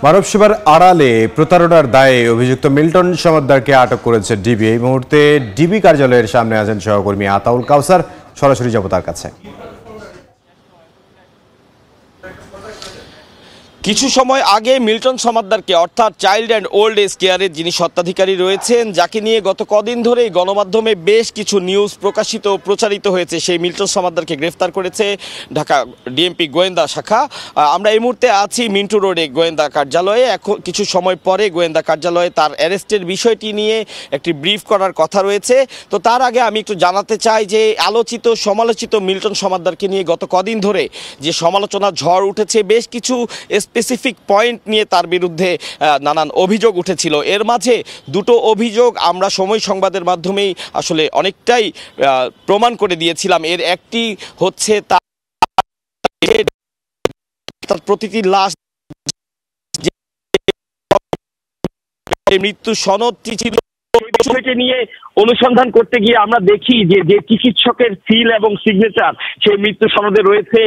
মানব সেবার আড়ালে প্রতারণার দায়ে অভিযুক্ত মিল্টন সমাদ্দারকে আটক করেছে ডিবি। এই মুহূর্তে ডিবি কার্যালয়ের সামনে আছেন সহকর্মী আতাউল কাউসার। সরাসরি যাব তার কাছে। কিছু সময় আগে মিল্টন সমাদ্দারকে অর্থাৎ চাইল্ড অ্যান্ড ওল্ড এজ কেয়ারের যিনি স্বত্বাধিকারী রয়েছেন, যাকে নিয়ে গত কদিন ধরেই গণমাধ্যমে বেশ কিছু নিউজ প্রচারিত হয়েছে, সেই মিল্টন সমাদ্দারকে গ্রেফতার করেছে ঢাকা ডিএমপি গোয়েন্দা শাখা। আমরা এই মুহূর্তে আছি মিন্টু রোডে গোয়েন্দা কার্যালয়ে। এখন কিছু সময় পরে গোয়েন্দা কার্যালয়ে তার অ্যারেস্টের বিষয়টি নিয়ে একটি ব্রিফ করার কথা রয়েছে। তো তার আগে আমি একটু জানাতে চাই যে আলোচিত সমালোচিত মিল্টন সমাদ্দারকে নিয়ে গত কদিন ধরে যে সমালোচনা ঝড় উঠেছে, বেশ কিছু স্পেসিফিক পয়েন্ট নিয়ে তার বিরুদ্ধে নানান অভিযোগ উঠেছিল। এর মাঝে দুটো অভিযোগ আমরা সময় সংবাদের মাধ্যমেই আসলে অনেকটাই প্রমাণ করে দিয়েছিলাম। এর একটি হচ্ছে তার প্রতিটি লাশ মৃত্যু সনদটি ছিল, বিষয়টি নিয়ে অনুসন্ধান করতে গিয়ে আমরা দেখি যে যে চিকিৎসকের সিল এবং সিগনেচার সেই মৃত্যু সনদে রয়েছে,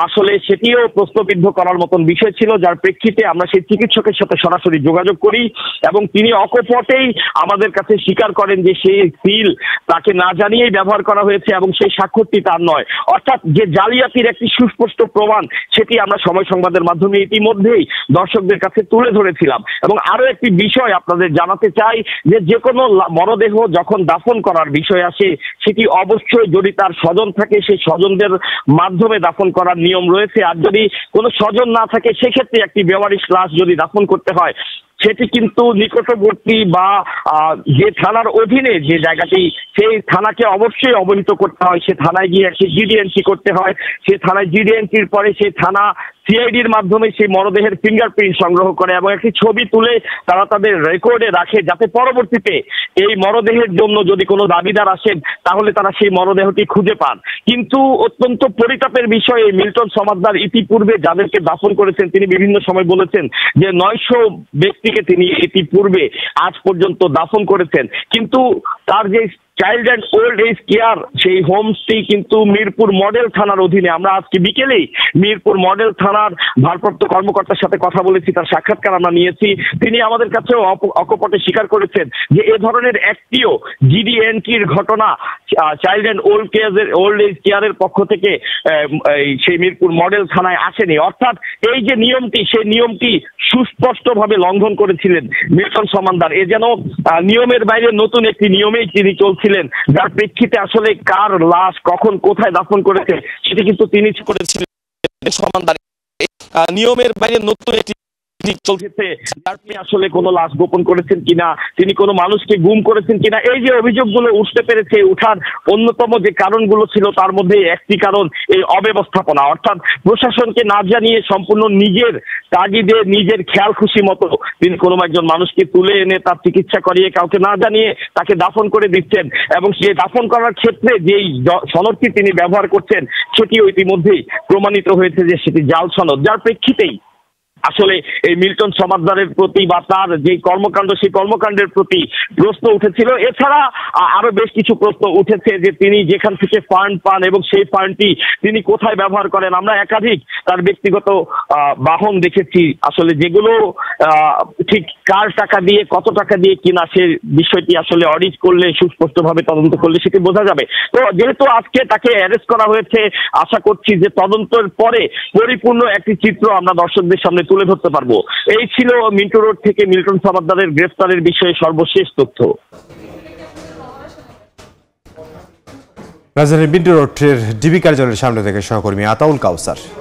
আসলে সেটিও প্রশ্নবিদ্ধ করার মতন বিষয় ছিল, যার প্রেক্ষিতে আমরা সেই চিকিৎসকের সাথে সরাসরি যোগাযোগ করি এবং তিনি অকপটেই আমাদের কাছে স্বীকার করেন যে সেই সিল তাকে না জানিয়েই ব্যবহার করা হয়েছে এবং সেই স্বাক্ষরটি তার নয়। অর্থাৎ যে জালিয়াতির একটি সুস্পষ্ট প্রমাণ, সেটি আমরা সময় সংবাদের মাধ্যমে ইতিমধ্যেই দর্শকদের কাছে তুলে ধরেছিলাম। এবং আরো একটি বিষয় আপনাদের জানাতে চাই যে যে কোনো মরদেহ যখন দাফন করার বিষয় আসে, সেটি অবশ্যই যদি তার স্বজন থাকে সেই স্বজনদের মাধ্যমে দাফন করার নিয়ম রয়েছে। আর যদি কোনো স্বজন না থাকে, সেক্ষেত্রে একটি বেওয়ারিশ লাশ যদি দাফন করতে হয়, সেটি কিন্তু নিকটবর্তী বা যে থানার অধীনে যে জায়গাটি, সেই থানাকে অবশ্যই অবহিত করতে হয়। সে থানায় গিয়ে একটি জিডি এন্ট্রি করতে হয়। সে থানায় জিডি এন্ট্রির পরে সেই থানা সিআইডির মাধ্যমে সেই মরদেহের ফিঙ্গারপ্রিন্ট সংগ্রহ করে এবং একটি ছবি তুলে তারা তাদের রেকর্ডে রাখে, যাতে পরবর্তীতে এই মরদেহের জন্য যদি কোনো দাবিদার আসেন, তাহলে তারা সেই মরদেহটি খুঁজে পান। কিন্তু অত্যন্ত পরিতাপের বিষয়, এই মিল্টন সমাদ্দার ইতিপূর্বে যাদেরকে দাফন করেছেন, তিনি বিভিন্ন সময় বলেছেন যে 900 ব্যক্তিকে তিনি ইতিপূর্বে আজ পর্যন্ত দাফন করেছেন। কিন্তু তার যে child and old age care, সেই হোমস্টি কিন্তু মিরপুর মডেল থানার অধীনে। আমরা আজকে বিকেলেই মিরপুর মডেল থানার ভারপ্রাপ্ত কর্মকর্তার সাথে কথা বলেছি, তার সাক্ষাৎকার আমরা নিয়েছি। তিনি আমাদের কাছেও অকপটে স্বীকার করেছেন যে এ ধরনের একটিও জিডি এন্ট্রির ঘটনা চাইল্ড অ্যান্ড ওল্ড এজ কেয়ারের পক্ষ থেকে সেই মিরপুর মডেল থানায় আসেনি। অর্থাৎ এই যে নিয়মটি, সেই নিয়মটি সুস্পষ্টভাবে লঙ্ঘন করেছিলেন মিল্টন সমাদ্দার। এ যেন নিয়মের বাইরে নতুন একটি নিয়মেই তিনি চলছিলেন, যার প্রেক্ষিতে আসলে কার লাশ কখন কোথায় দাফন করেছে সেটি কিন্তু তিনি করেছিলেন। সমাদ্দার নিয়মের বাইরে নতুন একটি চলছে, আপনি আসলে কোনো লাশ গোপন করেছেন কিনা, তিনি কোনো মানুষকে গুম করেছেন কিনা, এই যে অভিযোগগুলো উঠতে পেরেছে, উঠার অন্যতম যে কারণগুলো ছিল, তার মধ্যে একটি কারণ এই অব্যবস্থাপনা। অর্থাৎ প্রশাসনকে না জানিয়ে সম্পূর্ণ নিজের তাগিদে, নিজের খেয়াল খুশি মতো তিনি কোনো একজন মানুষকে তুলে এনে তার চিকিৎসা করিয়ে কাউকে না জানিয়ে তাকে দাফন করে দিচ্ছেন। এবং সে দাফন করার ক্ষেত্রে যেই সনদটি তিনি ব্যবহার করছেন, সেটিও ইতিমধ্যেই প্রমাণিত হয়েছে যে সেটি জাল সনদ, যার প্রেক্ষিতেই আসলে এই মিল্টন সমাদ্দারের প্রতি বা তার যে কর্মকাণ্ড, সেই কর্মকাণ্ডের প্রতি প্রশ্ন উঠেছিল। এছাড়া আরো বেশ কিছু প্রশ্ন উঠেছে যে তিনি যেখান থেকে ফান্ড পান এবং সেই ফান্ডটি তিনি কোথায় ব্যবহার করেন। আমরা একাধিক তার ব্যক্তিগত বাহন দেখেছি, আসলে যেগুলো ঠিক কার টাকা দিয়ে, কত টাকা দিয়ে কিনা, সে বিষয়টি আসলে অডিট করলে, সুস্পষ্টভাবে তদন্ত করলে সেটি বোঝা যাবে। তো যেহেতু আজকে তাকে অ্যারেস্ট করা হয়েছে, আশা করছি যে তদন্তের পরে পরিপূর্ণ একটি চিত্র আমরা দর্শকদের সামনে তুলে ধরতে পারবো। এই ছিল মিন্টু রোড থেকে মিল্টন সমাদ্দারের গ্রেফতারের বিষয়ে সর্বশেষ তথ্য। রাজধানীর মিন্টু রোডের ডিবি কার্যালয়ের সামনে থেকে সহকর্মী আতাউল কাউসার।